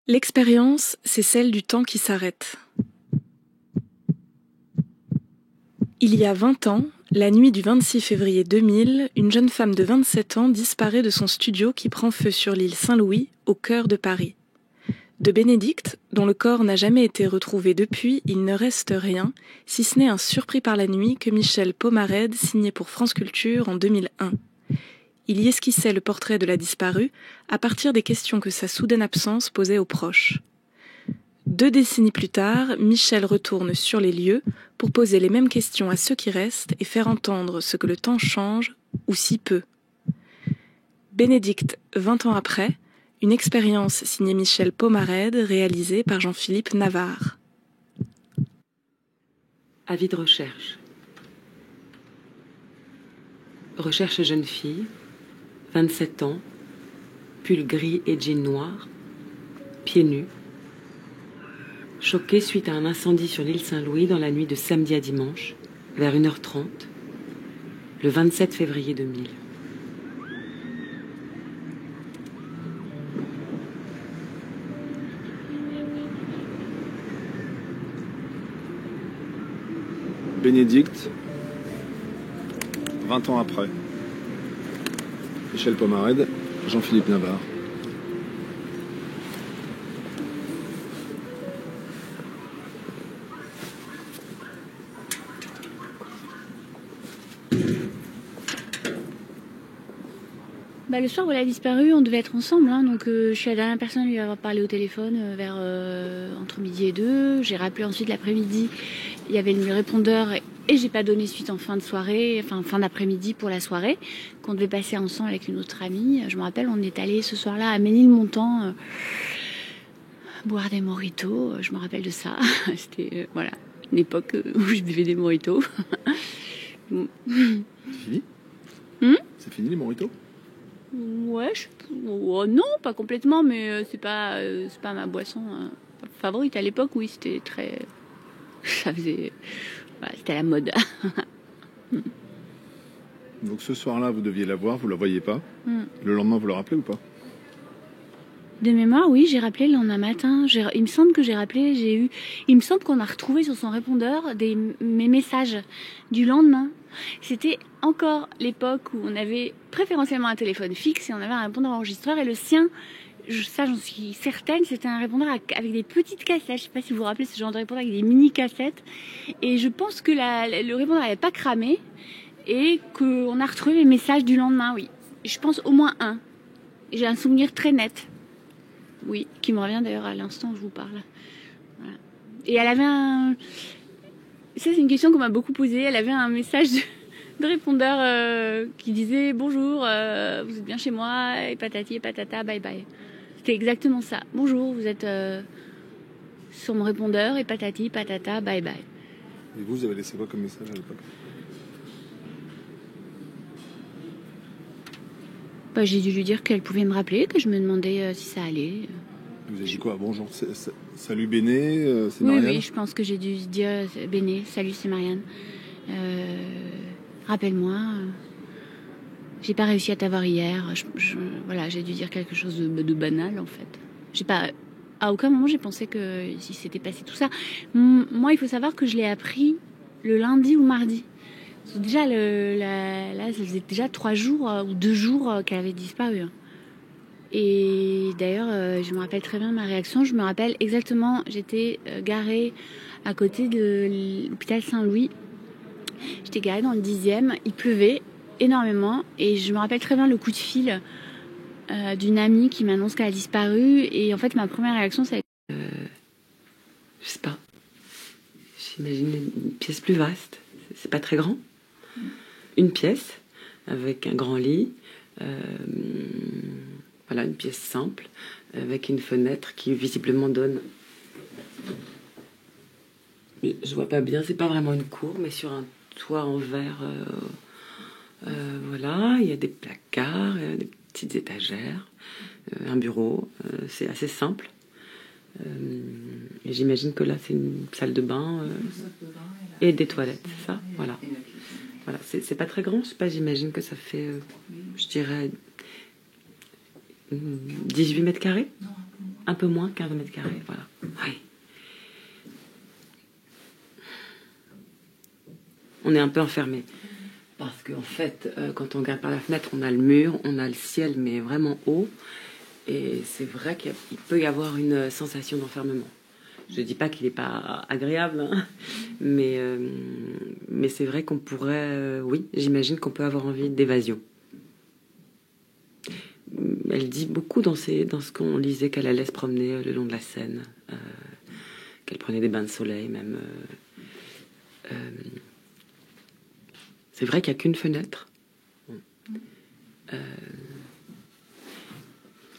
L'expérience, c'est celle du temps qui s'arrête. Il y a 20 ans, la nuit du 26 février 2000, une jeune femme de 27 ans disparaît de son studio qui prend feu sur l'île Saint-Louis, au cœur de Paris. De Bénédicte, dont le corps n'a jamais été retrouvé depuis, il ne reste rien, si ce n'est un surpris par la nuit que Michel Pomarède signait pour France Culture en 2001. Il y esquissait le portrait de la disparue à partir des questions que sa soudaine absence posait aux proches. 2 décennies plus tard, Michel retourne sur les lieux pour poser les mêmes questions à ceux qui restent et faire entendre ce que le temps change, ou si peu. Bénédicte, 20 ans après, une expérience signée Michel Pomarède, réalisée par Jean-Philippe Navarre. Avis de recherche. Recherche jeune fille, 27 ans, pull gris et jean noir, pieds nus, choquée suite à un incendie sur l'île Saint-Louis dans la nuit de samedi à dimanche, vers 1h30, le 27 février 2000. Bénédicte, 20 ans après. Michel Pomarède, Jean-Philippe Navarre. Le soir où elle a disparu, on devait être ensemble, donc je suis la dernière personne à lui avoir parlé au téléphone vers entre midi et 2. J'ai rappelé ensuite l'après-midi, il y avait le répondeur et j'ai pas donné suite en fin de soirée, fin d'après-midi pour la soirée, qu'on devait passer ensemble avec une autre amie. Je me rappelle, on est allé ce soir-là à Ménilmontant boire des mojitos, je me rappelle de ça. C'était une époque où je buvais des mojitos. C'est fini C'est fini les mojitos? Ouais, non, pas complètement, mais c'est pas ma boisson favorite à l'époque. Oui, c'était très, c'était à la mode. Donc ce soir-là, vous deviez la voir, vous la voyez pas. Le lendemain, vous la rappelez ou pas? De mémoire, oui, j'ai rappelé le lendemain matin. Il me semble que j'ai rappelé, il me semble qu'on a retrouvé sur son répondeur mes messages du lendemain. C'était encore l'époque où on avait préférentiellement un téléphone fixe et on avait un répondeur enregistreur, et le sien, ça j'en suis certaine, c'était un répondeur avec des petites cassettes. Je sais pas si vous vous rappelez ce genre de répondeur avec des mini cassettes. Et je pense que le répondeur n'avait pas cramé et qu'on a retrouvé les messages du lendemain, oui. Je pense au moins un. J'ai un souvenir très net. Oui, qui me revient d'ailleurs à l'instant où je vous parle. Voilà. Et elle avait ça, c'est une question qu'on m'a beaucoup posée. Elle avait un message de répondeur qui disait « Bonjour, vous êtes bien chez moi, et patati et patata, bye bye ». C'était exactement ça. « Bonjour, vous êtes sur mon répondeur, et patati, patata, bye bye ». Et vous avez laissé quoi comme message à l'époque? J'ai dû lui dire qu'elle pouvait me rappeler, que je me demandais si ça allait. Vous avez dit quoi? Bonjour, salut Béné, c'est Marianne? Oui, je pense que j'ai dû dire Béné, salut, c'est Marianne. Rappelle-moi, j'ai pas réussi à t'avoir hier. J'ai dû dire quelque chose de banal en fait. À aucun moment j'ai pensé que si s'était passé tout ça. Moi, il faut savoir que je l'ai appris le lundi ou mardi. Déjà, là, ça faisait déjà 3 jours ou 2 jours qu'elle avait disparu. Et d'ailleurs, je me rappelle très bien ma réaction. Je me rappelle exactement, j'étais garée à côté de l'hôpital Saint-Louis. J'étais garée dans le 10e, il pleuvait énormément. Et je me rappelle très bien le coup de fil d'une amie qui m'annonce qu'elle a disparu. Et en fait, ma première réaction, c'est... Je sais pas. J'imagine une pièce plus vaste. C'est pas très grand. Une pièce avec un grand lit. Une pièce simple, avec une fenêtre qui visiblement donne... Mais je vois pas bien, c'est pas vraiment une cour, mais sur un toit en verre, il y a des placards, des petites étagères, un bureau, c'est assez simple. Et j'imagine que là, c'est une salle de bain et des toilettes, c'est ça? Voilà, c'est pas très grand, je sais pas, j'imagine que ça fait, je dirais... 18 mètres carrés? Un peu moins, 15 mètres carrés, voilà. Oui. On est un peu enfermé. Parce qu'en fait, quand on regarde par la fenêtre, on a le mur, on a le ciel, mais vraiment haut. Et c'est vrai qu'il peut y avoir une sensation d'enfermement. Je ne dis pas qu'il n'est pas agréable, hein, mais c'est vrai qu'on pourrait... oui, j'imagine qu'on peut avoir envie d'évasion. Elle dit beaucoup dans ce qu'on lisait qu'elle allait se promener le long de la Seine, qu'elle prenait des bains de soleil même. C'est vrai qu'il n'y a qu'une fenêtre.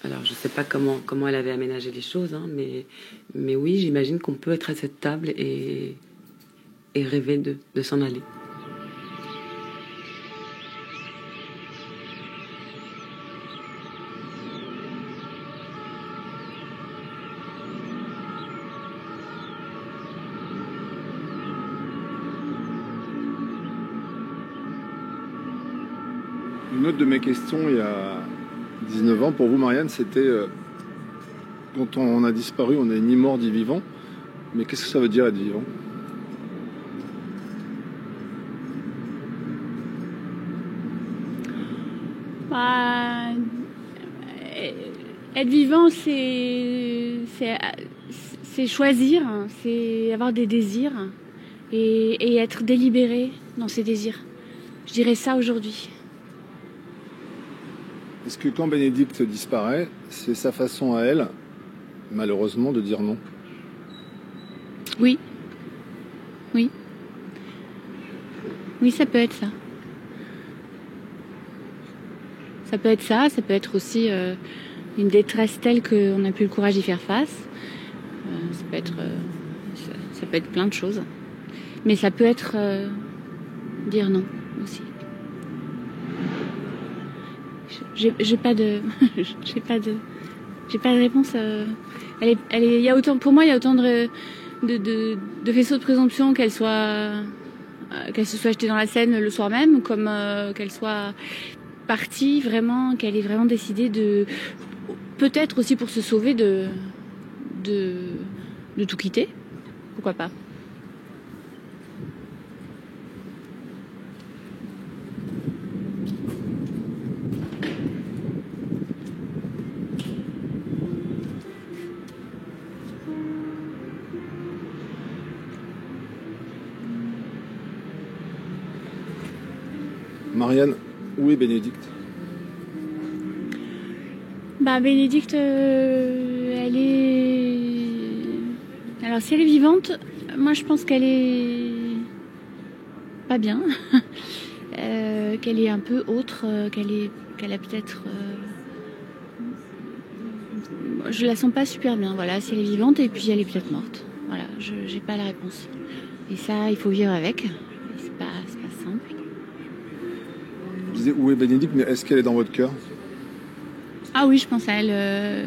Alors, je ne sais pas comment elle avait aménagé les choses, hein, mais oui, j'imagine qu'on peut être à cette table et rêver de s'en aller. Une autre de mes questions, il y a 19 ans, pour vous, Marianne, c'était quand on a disparu, on n'est ni mort ni vivant. Mais qu'est-ce que ça veut dire être vivant? Bah, être vivant, c'est choisir, c'est avoir des désirs et être délibéré dans ses désirs. Je dirais ça aujourd'hui. Est-ce que quand Bénédicte disparaît, c'est sa façon à elle, malheureusement, de dire non? Oui. Oui. Oui, ça peut être ça. Ça peut être ça, ça peut être aussi une détresse telle qu'on n'a plus le courage d'y faire face. Ça peut être plein de choses. Mais ça peut être dire non aussi. J'ai pas de réponse. Pour moi, il y a autant de faisceaux de présomption qu'elle se soit jetée dans la Seine le soir même, comme qu'elle soit partie vraiment, qu'elle ait vraiment décidé de, peut-être aussi pour se sauver, de tout quitter. Pourquoi pas? Marianne, où est Bénédicte? Bah, Bénédicte, elle est... Alors, si elle est vivante, moi je pense qu'elle est pas bien. Qu'elle est un peu autre, qu'elle a peut-être... Je la sens pas super bien, voilà. Si elle est vivante, et puis elle est peut-être morte. Voilà, j'ai pas la réponse. Et ça, il faut vivre avec. C'est pas simple. Vous disiez où est Bénédicte, mais est-ce qu'elle est dans votre cœur? Ah oui, je pense à elle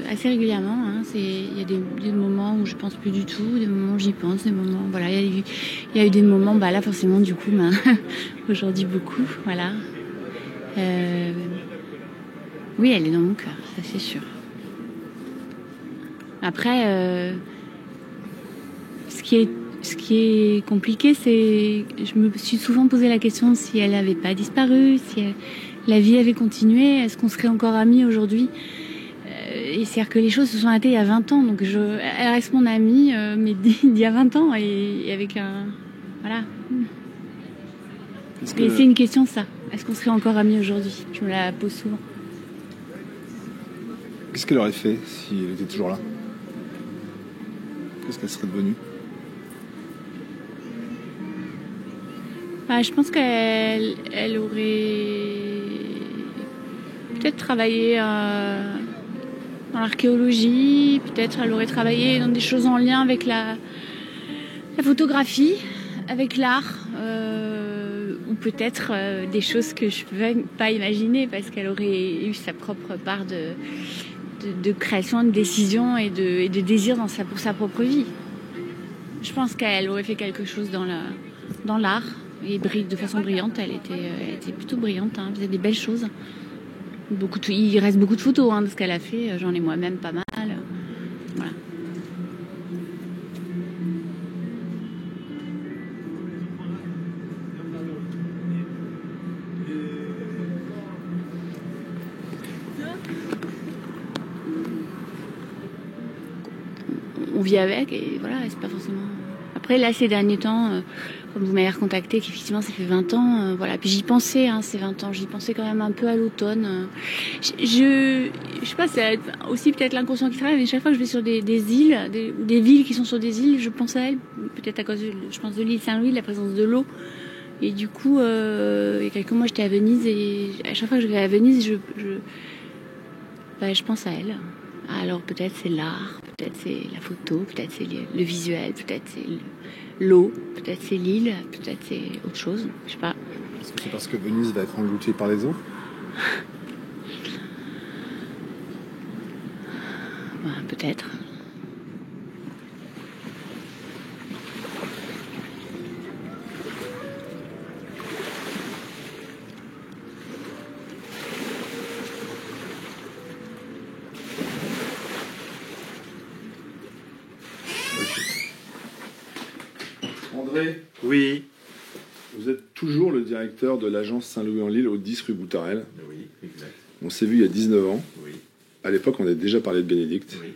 assez régulièrement. Hein. Il y a des moments où je pense plus du tout, des moments où j'y pense, des moments... Voilà, il y a eu des moments, bah là forcément du coup, aujourd'hui beaucoup, voilà. Oui, elle est dans mon cœur, ça c'est sûr. Après, ce qui est compliqué, c'est... Je me suis souvent posé la question si elle n'avait pas disparu, si la vie avait continué, est-ce qu'on serait encore amis aujourd'hui? Et c'est-à-dire que les choses se sont arrêtées il y a 20 ans, donc elle reste mon amie, mais d'il y a 20 ans, et avec un... Voilà. Et c'est une question, ça. Est-ce qu'on serait encore amis aujourd'hui? Je me la pose souvent. Qu'est-ce qu'elle aurait fait si elle était toujours là? Qu'est-ce qu'elle serait devenue? Je pense qu'elle aurait peut-être travaillé dans l'archéologie, peut-être elle aurait travaillé dans des choses en lien avec la photographie, avec l'art, ou peut-être des choses que je ne peux pas imaginer parce qu'elle aurait eu sa propre part de création, de décision et de désir pour sa propre vie. Je pense qu'elle aurait fait quelque chose dans l'art. Et de façon brillante, elle était plutôt brillante, hein, elle faisait des belles choses. Il reste beaucoup de photos de ce qu'elle a fait, j'en ai moi-même pas mal. on vit avec et voilà, c'est pas forcément... Après, là, ces derniers temps, comme vous m'avez recontacté, qu'effectivement, ça fait 20 ans, voilà. Puis j'y pensais, ces 20 ans, j'y pensais quand même un peu à l'automne. Je sais pas, c'est aussi peut-être l'inconscient qui travaille, mais chaque fois que je vais sur des îles, ou des villes qui sont sur des îles, je pense à elles, peut-être à cause, je pense de l'île Saint-Louis, de la présence de l'eau. Et du coup, il y a quelques mois, j'étais à Venise et à chaque fois que je vais à Venise, je pense à elle. Alors peut-être c'est l'art, peut-être c'est la photo, peut-être c'est le visuel, peut-être c'est l'eau, peut-être c'est l'île, peut-être c'est autre chose, je sais pas. Est-ce que c'est parce que Venise va être engloutie par les eaux? Peut-être. André, Oui. vous êtes toujours le directeur de l'agence Saint-Louis-en-l'Île au 10 rue Boutarel. Oui, exact. On s'est vu il y a 19 ans. Oui. À l'époque, on avait déjà parlé de Bénédicte. Oui.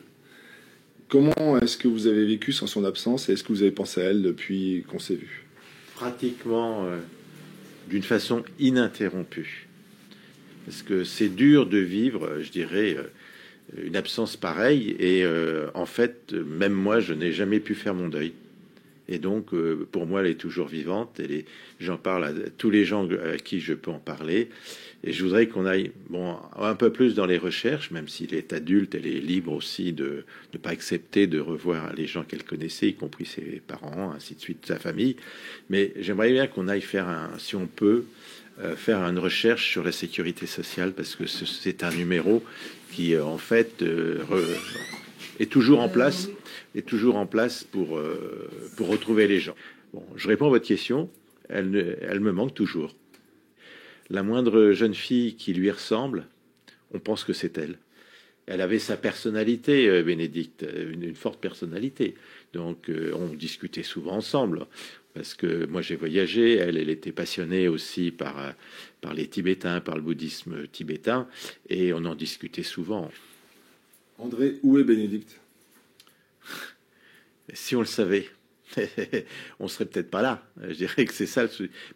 Comment est-ce que vous avez vécu sans son absence et est-ce que vous avez pensé à elle depuis qu'on s'est vu? Pratiquement d'une façon ininterrompue. Parce que c'est dur de vivre, je dirais, une absence pareille. Et en fait, même moi, je n'ai jamais pu faire mon deuil. Et donc, pour moi, elle est toujours vivante. J'en parle à tous les gens à qui je peux en parler. Et je voudrais qu'on aille un peu plus dans les recherches, même s'il est adulte, elle est libre aussi de ne pas accepter de revoir les gens qu'elle connaissait, y compris ses parents, ainsi de suite, sa famille. Mais j'aimerais bien qu'on aille faire si on peut, faire une recherche sur la sécurité sociale, parce que c'est un numéro qui, en fait, est toujours en place. Est toujours en place pour retrouver les gens. Bon, je réponds à votre question. Elle me manque toujours. La moindre jeune fille qui lui ressemble, on pense que c'est elle. Elle avait sa personnalité, Bénédicte, une forte personnalité. Donc, on discutait souvent ensemble. Parce que moi, j'ai voyagé. Elle était passionnée aussi par les Tibétains, par le bouddhisme tibétain. Et on en discutait souvent. André, où est Bénédicte? Si on le savait, on serait peut-être pas là. Je dirais que c'est ça.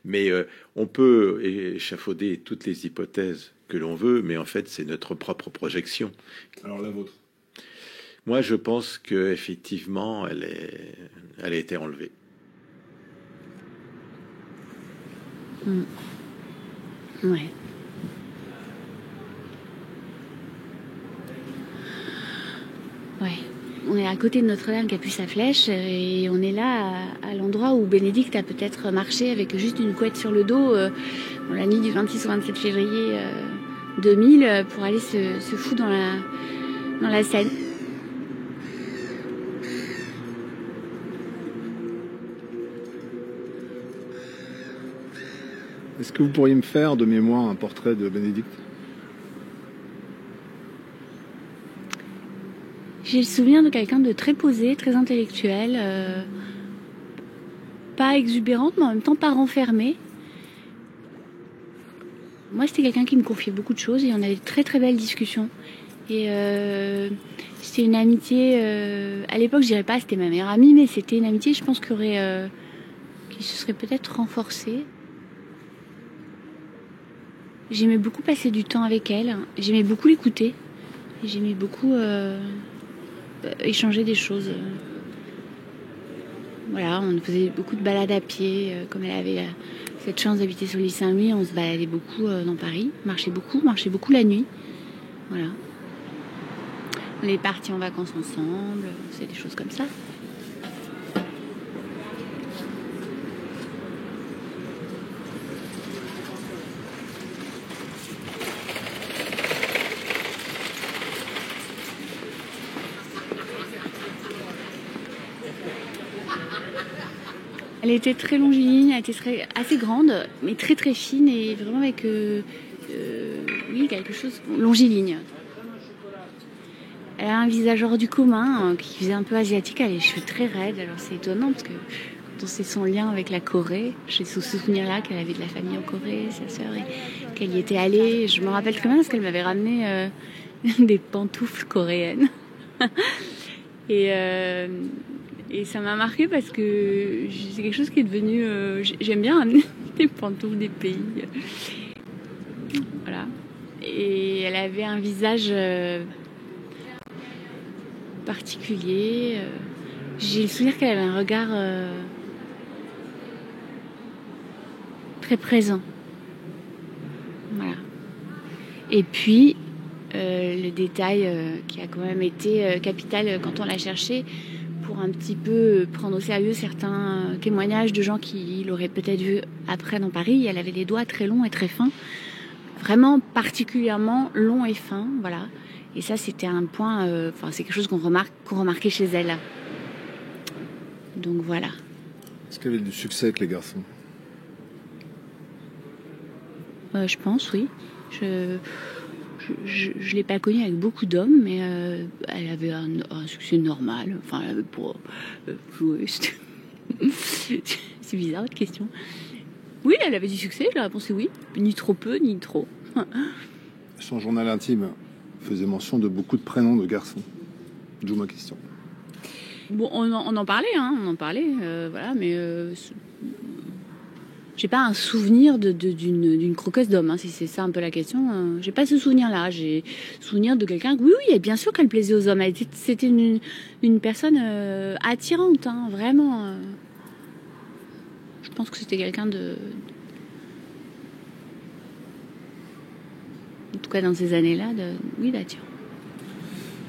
Mais on peut échafauder toutes les hypothèses que l'on veut, mais en fait, c'est notre propre projection. Alors la vôtre? Moi, je pense que effectivement, elle a été enlevée. Ouais. Ouais. On est à côté de Notre-Dame qui a pu sa flèche et on est là à l'endroit où Bénédicte a peut-être marché avec juste une couette sur le dos la nuit du 26 au 27 février 2000 pour aller se foutre dans la Seine. Est-ce que vous pourriez me faire de mémoire un portrait de Bénédicte? J'ai le souvenir de quelqu'un de très posé, très intellectuel, pas exubérante, mais en même temps pas renfermée. Moi, c'était quelqu'un qui me confiait beaucoup de choses et on avait de très très belles discussions. Et c'était une amitié, à l'époque je dirais pas c'était ma meilleure amie, mais c'était une amitié je pense qui se serait peut-être renforcée. J'aimais beaucoup passer du temps avec elle, j'aimais beaucoup l'écouter, et j'aimais beaucoup échanger des choses. Voilà, on faisait beaucoup de balades à pied, comme elle avait cette chance d'habiter sur l'île Saint-Louis, on se baladait beaucoup dans Paris, marchait beaucoup la nuit. Voilà. On est partis en vacances ensemble, c'est des choses comme ça. Elle était très longiligne, elle était assez grande, mais très très fine et vraiment avec quelque chose longiligne. Elle a un visage hors du commun qui faisait un peu asiatique, elle a les cheveux très raides, alors c'est étonnant parce que quand on sait son lien avec la Corée, j'ai ce souvenir-là qu'elle avait de la famille en Corée, sa sœur, et qu'elle y était allée. Je me rappelle très bien parce qu'elle m'avait ramené des pantoufles coréennes. Et ça m'a marqué parce que c'est quelque chose qui est devenu... j'aime bien amener des pantoufles des pays. Voilà. Et elle avait un visage particulier. J'ai le souvenir qu'elle avait un regard très présent. Voilà. Et puis, le détail qui a quand même été capital quand on l'a cherché, pour un petit peu prendre au sérieux certains témoignages de gens qui l'auraient peut-être vu après dans Paris. Elle avait les doigts très longs et très fins, vraiment particulièrement longs et fins, voilà. Et ça, c'était un point, c'est quelque chose qu'on remarquait chez elle. Donc voilà. Est-ce qu'elle avait du succès avec les garçons? Je pense, oui. Je l'ai pas connue avec beaucoup d'hommes, mais elle avait un succès normal. Enfin, elle avait pour jouer. C'est bizarre votre question. Oui, elle avait du succès. La réponse est oui. Ni trop peu, ni trop. Son journal intime faisait mention de beaucoup de prénoms de garçons. D'où ma question. Bon, on en parlait, hein. On en parlait, voilà, mais j'ai pas un souvenir d'une croqueuse d'homme, hein, si c'est ça un peu la question. J'ai pas ce souvenir-là. J'ai souvenir de quelqu'un. Oui, et bien sûr qu'elle plaisait aux hommes. C'était une personne attirante, hein, vraiment. Je pense que c'était quelqu'un de. En tout cas, dans ces années-là, d'attirant.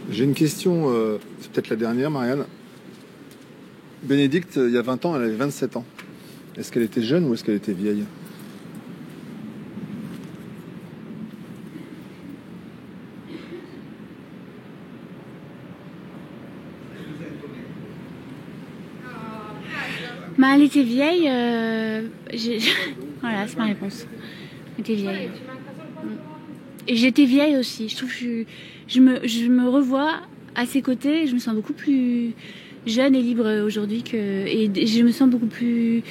J'ai une question, c'est peut-être la dernière, Marianne. Bénédicte, il y a 20 ans, elle avait 27 ans. Est-ce qu'elle était jeune ou est-ce qu'elle était vieille? Elle était vieille. Voilà, c'est ma réponse. Elle était vieille. Et j'étais vieille aussi. Je trouve que je me revois à ses côtés. Je me sens beaucoup plus jeune et libre aujourd'hui et je me sens beaucoup plus.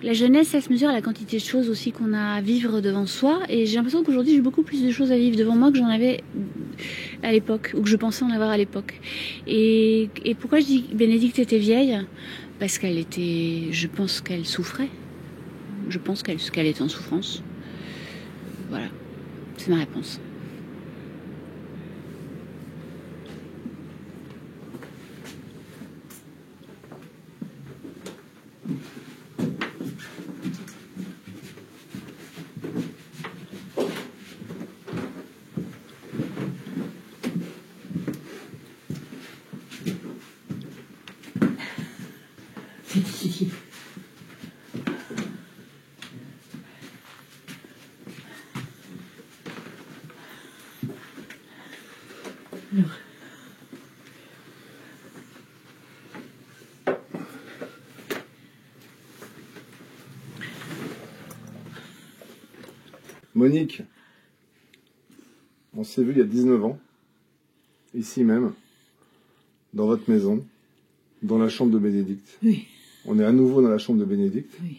La jeunesse, ça se mesure à la quantité de choses aussi qu'on a à vivre devant soi. Et j'ai l'impression qu'aujourd'hui, j'ai beaucoup plus de choses à vivre devant moi que j'en avais à l'époque, ou que je pensais en avoir à l'époque. Et pourquoi je dis que Bénédicte était vieille? Parce qu'elle était... Je pense qu'elle souffrait. Je pense qu'elle était en souffrance. Voilà. C'est ma réponse. Monique, on s'est vu il y a 19 ans, ici même, dans votre maison, dans la chambre de Bénédicte. Oui. On est à nouveau dans la chambre de Bénédicte. Oui.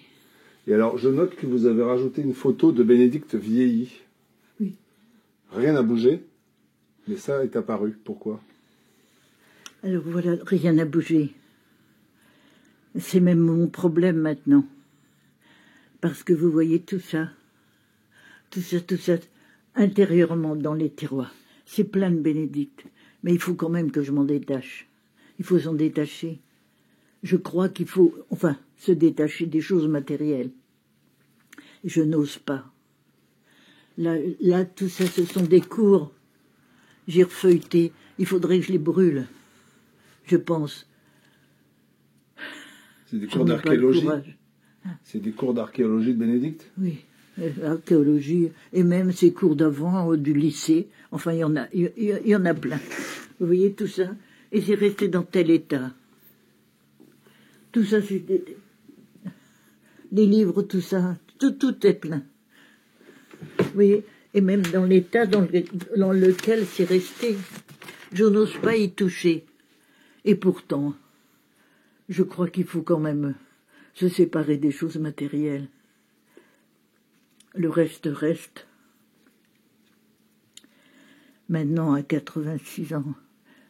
Et alors, je note que vous avez rajouté une photo de Bénédicte vieillie. Oui. Rien n'a bougé, mais ça est apparu. Pourquoi? Alors voilà, rien n'a bougé. C'est même mon problème maintenant. Parce que vous voyez tout ça, intérieurement dans les tiroirs. C'est plein de Bénédicte. Mais il faut quand même que je m'en détache. Il faut s'en détacher. Je crois qu'il faut, se détacher des choses matérielles. Je n'ose pas. Là, tout ça, ce sont des cours. J'ai refeuilleté. Il faudrait que je les brûle. Je pense. C'est des cours d'archéologie. C'est des cours d'archéologie de Bénédicte? Oui, l'archéologie, et même ces cours d'avant du lycée. Enfin, il y en a plein. Vous voyez tout ça? Et c'est resté dans tel état. Tout ça, c'est des livres, tout ça, tout est plein. Vous voyez? Et même dans l'état dans lequel c'est resté. Je n'ose pas y toucher. Et pourtant, je crois qu'il faut quand même se séparer des choses matérielles. Le reste reste. Maintenant, à 86 ans,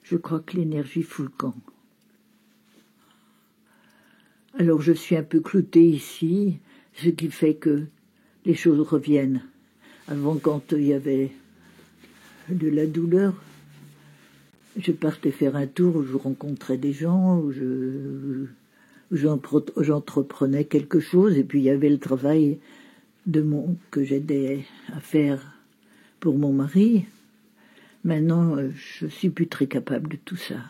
Je crois que l'énergie fout le camp. Alors je suis un peu cloutée ici, ce qui fait que les choses reviennent. Avant, quand il y avait de la douleur, je partais faire un tour où je rencontrais des gens, où j'entreprenais quelque chose, et puis il y avait le travail que j'aidais à faire pour mon mari. Maintenant, je suis plus très capable de tout ça.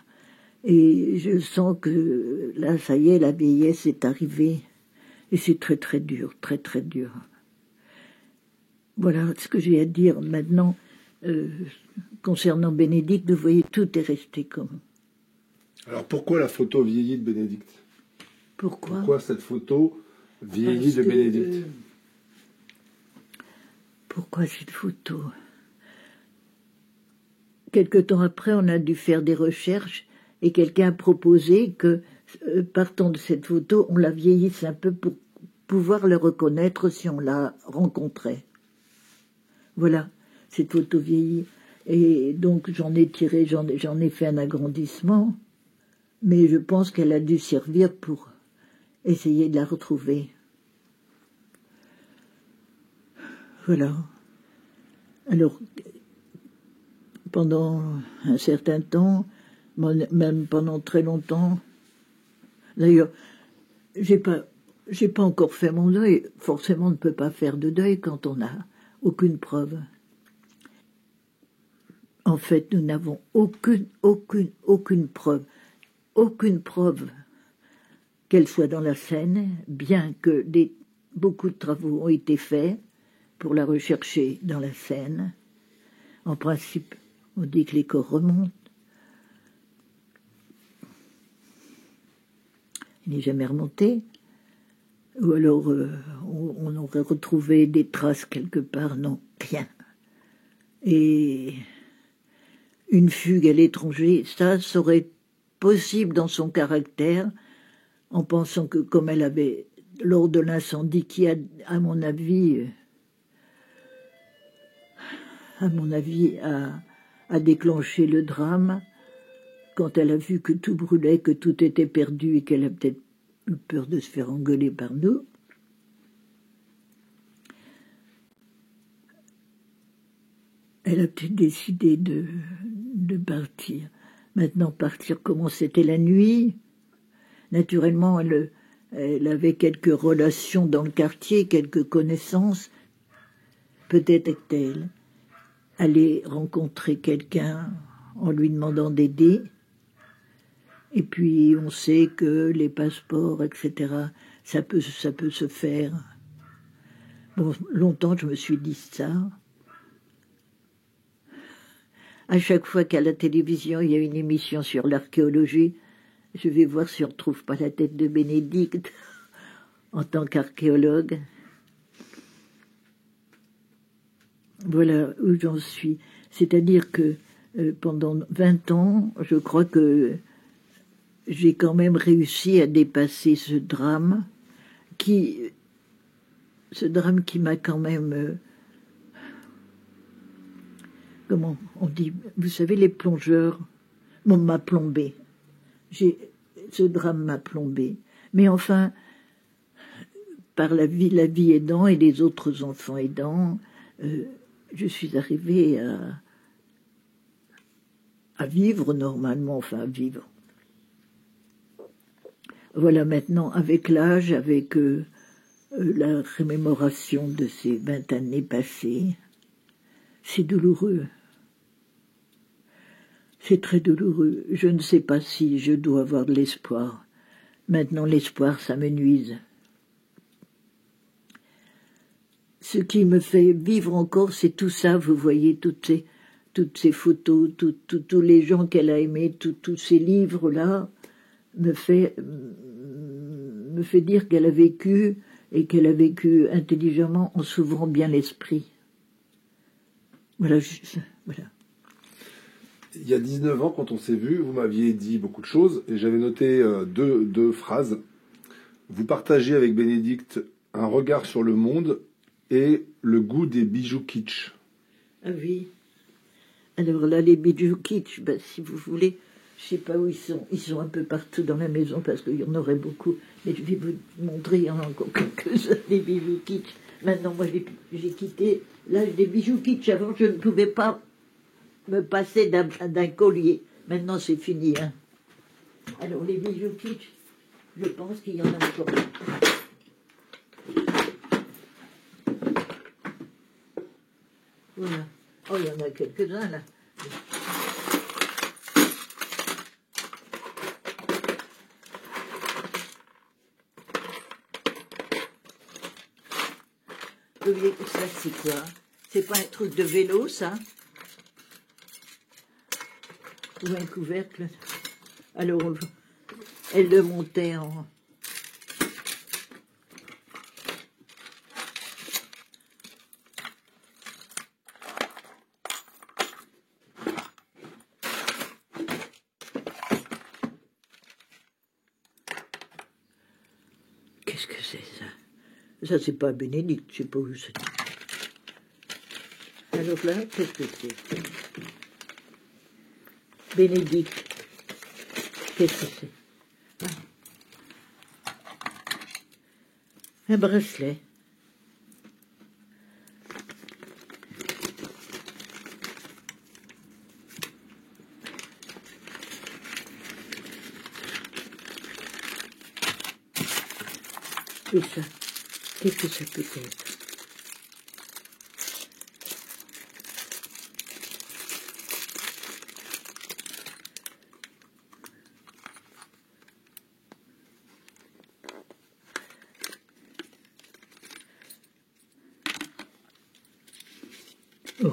Et je sens que là, ça y est, la vieillesse est arrivée. Et c'est très très dur, très très dur. Voilà ce que j'ai à dire maintenant. Concernant Bénédicte, vous voyez, tout est resté comme... Alors pourquoi la photo vieillie de Bénédicte? Pourquoi cette photo vieillie de Bénédicte? Pourquoi cette photo? Quelque temps après, on a dû faire des recherches et quelqu'un a proposé que, partant de cette photo, on la vieillisse un peu pour pouvoir le reconnaître si on la rencontrait. Voilà, cette photo vieillie. Et donc j'en ai fait un agrandissement, mais je pense qu'elle a dû servir pour essayer de la retrouver. Voilà. Alors, pendant un certain temps, même pendant très longtemps, d'ailleurs, j'ai pas encore fait mon deuil. Forcément, on ne peut pas faire de deuil quand on n'a aucune preuve. En fait, nous n'avons aucune preuve qu'elle soit dans la Seine, bien que beaucoup de travaux ont été faits pour la rechercher dans la Seine. En principe, on dit que les corps remontent. Il n'est jamais remonté. Ou alors, on aurait retrouvé des traces quelque part. Non, rien. Et une fugue à l'étranger, ça serait possible dans son caractère, en pensant que comme elle avait, lors de l'incendie qui a, à mon avis, a déclenché le drame, quand elle a vu que tout brûlait, que tout était perdu et qu'elle a peut-être eu peur de se faire engueuler par nous. Elle a peut-être décidé de partir. Maintenant, partir, comment c'était la nuit? Naturellement, elle avait quelques relations dans le quartier, quelques connaissances. Peut-être est-elle allée rencontrer quelqu'un en lui demandant d'aider. Et puis, on sait que les passeports, etc., ça peut se faire. Bon, longtemps, je me suis dit ça. À chaque fois qu'à la télévision, il y a une émission sur l'archéologie, je vais voir si on ne retrouve pas la tête de Bénédicte en tant qu'archéologue. Voilà où j'en suis. C'est-à-dire que pendant 20 ans, je crois que j'ai quand même réussi à dépasser ce drame qui m'a quand même... comment on dit, vous savez, les plongeurs, m'a plombé. Ce drame m'a plombé. Mais enfin, par la vie aidant et les autres enfants aidants, je suis arrivée à vivre normalement, enfin à vivre. Voilà, maintenant, avec l'âge, avec la remémoration de ces 20 années passées, c'est douloureux. C'est très douloureux. Je ne sais pas si je dois avoir de l'espoir. Maintenant, l'espoir, ça me nuise. Ce qui me fait vivre encore, c'est tout ça, vous voyez, toutes ces photos, tous les gens qu'elle a aimés, tous ces livres-là, me fait dire qu'elle a vécu, et qu'elle a vécu intelligemment en s'ouvrant bien l'esprit. Voilà, voilà. Il y a 19 ans, quand on s'est vu, vous m'aviez dit beaucoup de choses, et j'avais noté deux phrases. Vous partagez avec Bénédicte un regard sur le monde et le goût des bijoux kitsch. Ah oui. Alors là, les bijoux kitsch, ben, si vous voulez, je sais pas où ils sont. Ils sont un peu partout dans la maison parce qu'il y en aurait beaucoup. Mais je vais vous montrer, il y en a encore quelques-uns, des bijoux kitsch. Maintenant, moi, j'ai quitté l'âge des bijoux kitsch. Avant, je ne pouvais pas me passer d'un collier. Maintenant, c'est fini. Hein. Alors, les bijoux kitsch, je pense qu'il y en a encore. Voilà. Oh, il y en a quelques-uns, là. Ça, c'est quoi? C'est pas un truc de vélo, ça? Ou un couvercle? Alors, elle le montait en... Qu'est-ce que c'est, ça? Ça, c'est pas Bénédicte, je sais pas où c'est. Alors là, qu'est-ce que c'est? Bénédicte. Qu'est-ce que c'est? Ah. Un bracelet. Et ça, qu'est-ce que ça peut être? Oh.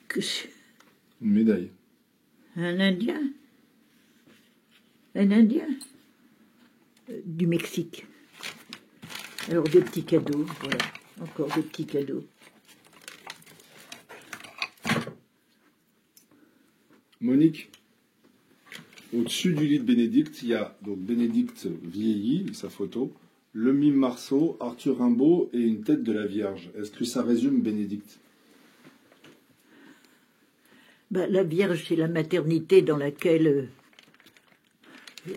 Que c'est? Une médaille. Un Indien? Un Indien du Mexique. Alors des petits cadeaux, voilà, encore des petits cadeaux. Monique, au-dessus du lit de Bénédicte, il y a donc Bénédicte vieillie, sa photo, le mime Marceau, Arthur Rimbaud et une tête de la Vierge. Est-ce que ça résume Bénédicte? Ben, la Vierge, c'est la maternité dans laquelle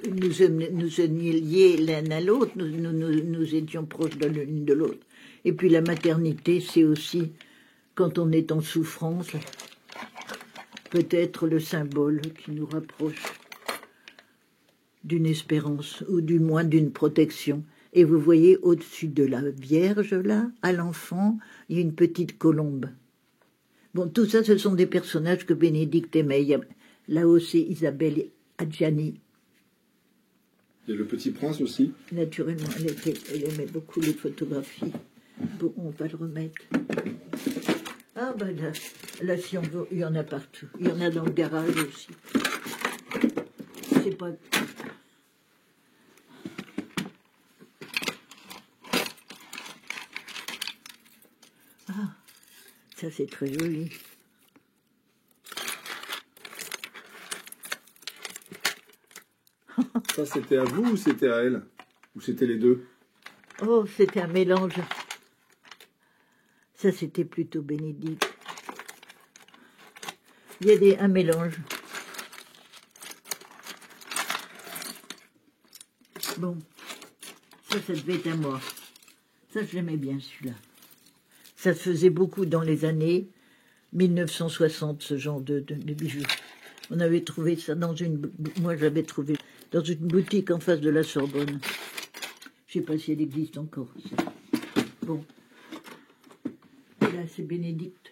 nous sommes liés l'un à l'autre, nous étions proches de l'une de l'autre. Et puis la maternité, c'est aussi, quand on est en souffrance, peut-être le symbole qui nous rapproche d'une espérance, ou du moins d'une protection. Et vous voyez, au-dessus de la Vierge, là, à l'enfant, il y a une petite colombe. Bon, tout ça, ce sont des personnages que Bénédicte aimait. Il y a, là-haut, c'est Isabelle Adjani. Il y a le Petit Prince aussi. Naturellement, elle aimait beaucoup les photographies. Bon, on va le remettre. Ah ben là si on veut, il y en a partout. Il y en a dans le garage aussi. C'est pas... Ah, ça c'est très joli. Ça, c'était à vous ou c'était à elle? Ou c'était les deux? Oh, c'était un mélange. Ça, c'était plutôt Bénédicte. Il y a un mélange. Bon, ça devait être à moi. Ça, je l'aimais bien, celui-là. Ça se faisait beaucoup dans les années 1960, ce genre de bijoux. On avait trouvé ça dans une... Moi, j'avais trouvé dans une boutique en face de la Sorbonne. Je ne sais pas si elle existe encore. Bon. Et là, c'est Bénédicte,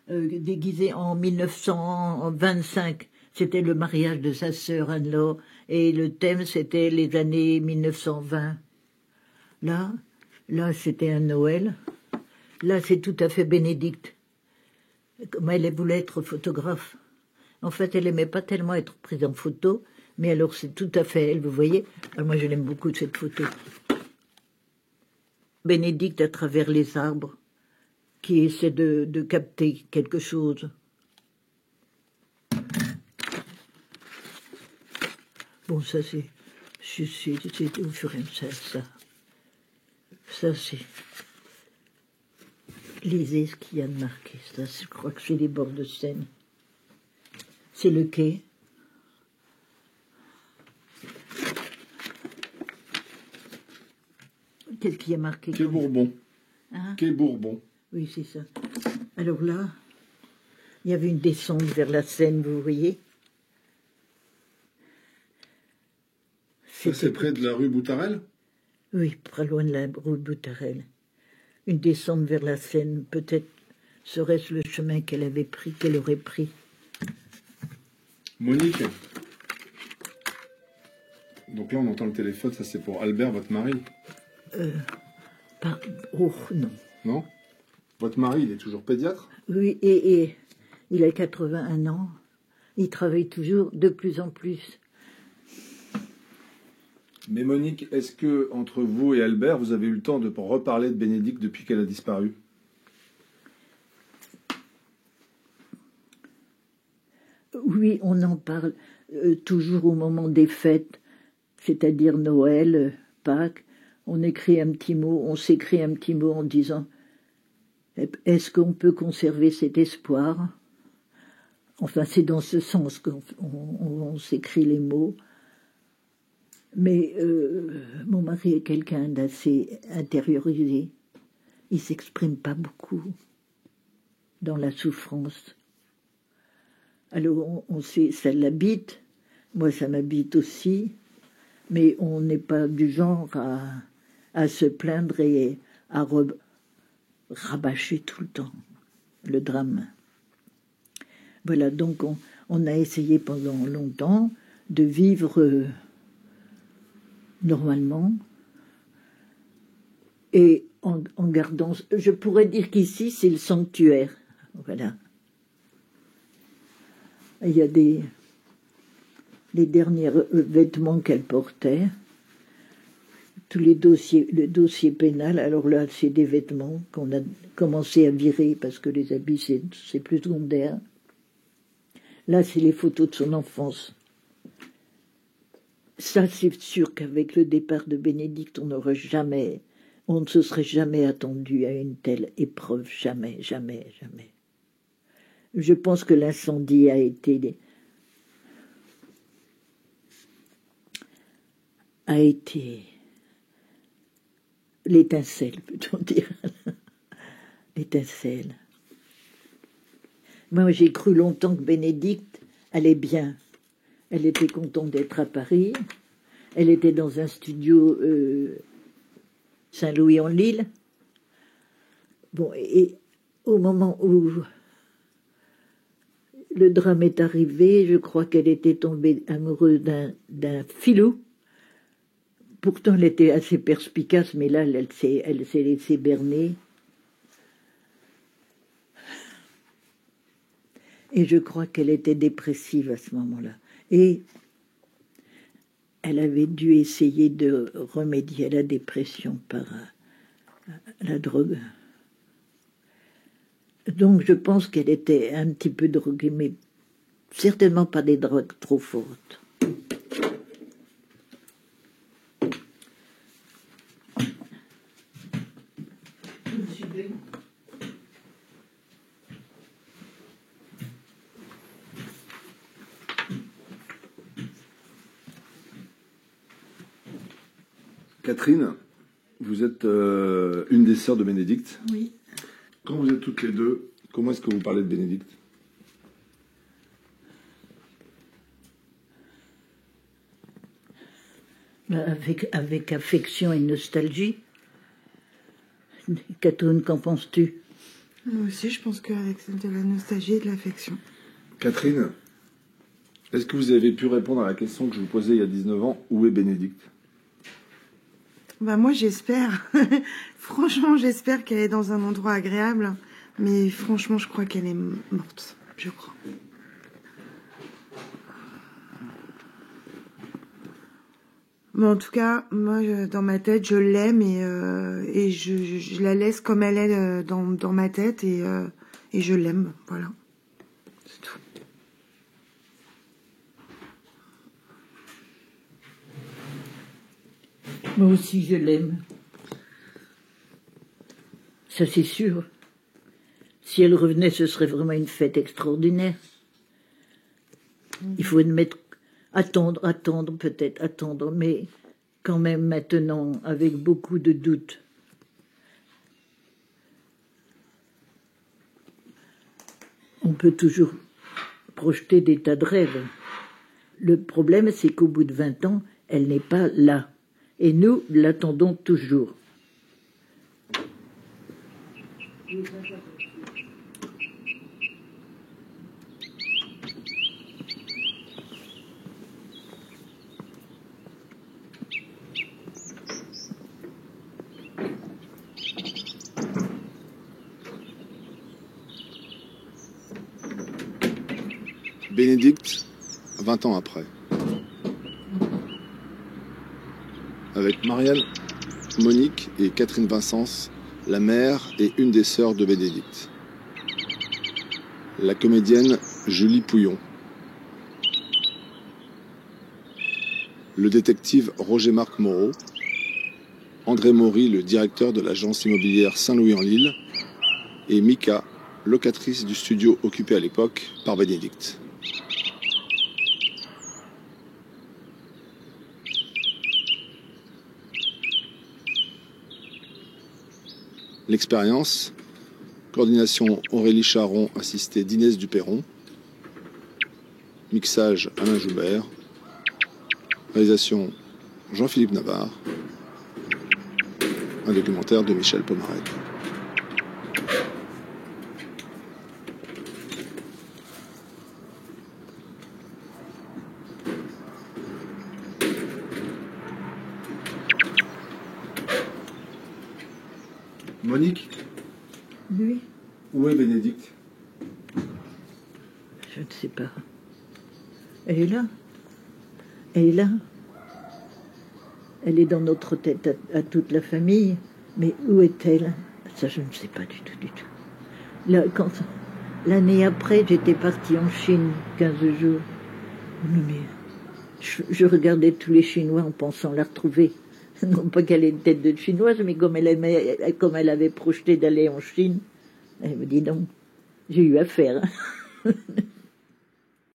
déguisée en 1925. C'était le mariage de sa sœur Anne-Laure. Et le thème, c'était les années 1920. Là, c'était un Noël. Là, c'est tout à fait Bénédicte. Comme elle voulait être photographe. En fait, elle n'aimait pas tellement être prise en photo, mais alors c'est tout à fait elle, vous voyez. Alors moi, je l'aime beaucoup, cette photo. Bénédicte à travers les arbres, qui essaie de capter quelque chose. Bon, ça c'est au fur et à mesure, ça c'est... lisez ce qu'il y a de marqué. Ça, je crois que c'est les bords de Seine. C'est le quai. Qu'est-ce qu'il y a marqué? Quai Bourbon. Hein? Quai Bourbon. Oui, c'est ça. Alors là, il y avait une descente vers la Seine, vous voyez. Ça, c'est près de la rue Boutarel? Oui, pas loin de la rue Boutarel. Une descente vers la Seine, peut-être serait-ce le chemin qu'elle avait pris, qu'elle aurait pris. Monique. Donc là, on entend le téléphone, ça c'est pour Albert, votre mari. Oh, non. Non? Votre mari, il est toujours pédiatre? Oui, et il a 81 ans. Il travaille toujours de plus en plus. Mais Monique, est-ce que entre vous et Albert, vous avez eu le temps de reparler de Bénédicte depuis qu'elle a disparu? Oui, on en parle toujours au moment des fêtes, c'est-à-dire Noël, Pâques. On s'écrit un petit mot en disant est-ce qu'on peut conserver cet espoir? Enfin, c'est dans ce sens qu'on s'écrit les mots. Mais mon mari est quelqu'un d'assez intériorisé. Il s'exprime pas beaucoup dans la souffrance. Alors, on sait, ça l'habite, moi ça m'habite aussi, mais on n'est pas du genre à se plaindre et à rabâcher tout le temps le drame. Voilà, donc on a essayé pendant longtemps de vivre normalement et en gardant... Je pourrais dire qu'ici, c'est le sanctuaire. Voilà. Il y a les derniers vêtements qu'elle portait, tous les dossiers, le dossier pénal. Alors là, c'est des vêtements qu'on a commencé à virer parce que les habits, c'est plus secondaire. Là, c'est les photos de son enfance. Ça, c'est sûr qu'avec le départ de Bénédicte, on ne se serait jamais attendu à une telle épreuve. Jamais, jamais, jamais. Je pense que l'incendie a été l'étincelle, peut-on dire. L'étincelle. Moi, j'ai cru longtemps que Bénédicte allait bien. Elle était contente d'être à Paris. Elle était dans un studio Saint-Louis-en-Lille. Bon, et au moment où le drame est arrivé, je crois qu'elle était tombée amoureuse d'un filou. Pourtant, elle était assez perspicace, mais là, elle s'est laissée berner. Et je crois qu'elle était dépressive à ce moment-là. Et elle avait dû essayer de remédier à la dépression par la drogue. Donc je pense qu'elle était un petit peu droguée, mais certainement pas des drogues trop fortes. Catherine, vous êtes une des sœurs de Bénédicte. Oui. Quand vous êtes toutes les deux, comment est-ce que vous parlez de Bénédicte? Avec affection et nostalgie. Catherine, qu'en penses-tu? Moi aussi, je pense qu'avec de la nostalgie et de l'affection. Catherine, est-ce que vous avez pu répondre à la question que je vous posais il y a 19 ans? Où est Bénédicte? Bah moi, j'espère. Franchement, j'espère qu'elle est dans un endroit agréable. Mais franchement, je crois qu'elle est morte. Je crois. Mais en tout cas, moi, dans ma tête, je l'aime et je la laisse comme elle est dans ma tête et je l'aime. Voilà. C'est tout. Moi aussi, je l'aime. Ça, c'est sûr. Si elle revenait, ce serait vraiment une fête extraordinaire. Il faut attendre, peut-être attendre, mais quand même maintenant, avec beaucoup de doutes. On peut toujours projeter des tas de rêves. Le problème, c'est qu'au bout de 20 ans, elle n'est pas là. Et nous l'attendons toujours. Bénédicte, 20 ans après. Avec Marielle, Monique et Catherine Vincence, la mère et une des sœurs de Bénédicte. La comédienne Julie Pouillon. Le détective Roger-Marc Moreau. André Maury, le directeur de l'agence immobilière Saint-Louis-en-Lille. Et Mika, locatrice du studio occupé à l'époque par Bénédicte. L'expérience, coordination Aurélie Charon, assistée d'Inès Duperron, mixage Alain Joubert, réalisation Jean-Philippe Navarre, un documentaire de Michel Pomarède. Monique, Oui, où est Bénédicte? je ne sais pas. Elle est là. Elle est là. Elle est dans notre tête à toute la famille. Mais où est-elle? Ça, je ne sais pas du tout, du tout. Là, l'année après, j'étais partie en Chine, 15 jours. Mais je regardais tous les Chinois en pensant la retrouver. Non pas qu'elle ait une tête de chinoise, mais comme elle avait projeté d'aller en Chine, elle me dit non, j'ai eu affaire.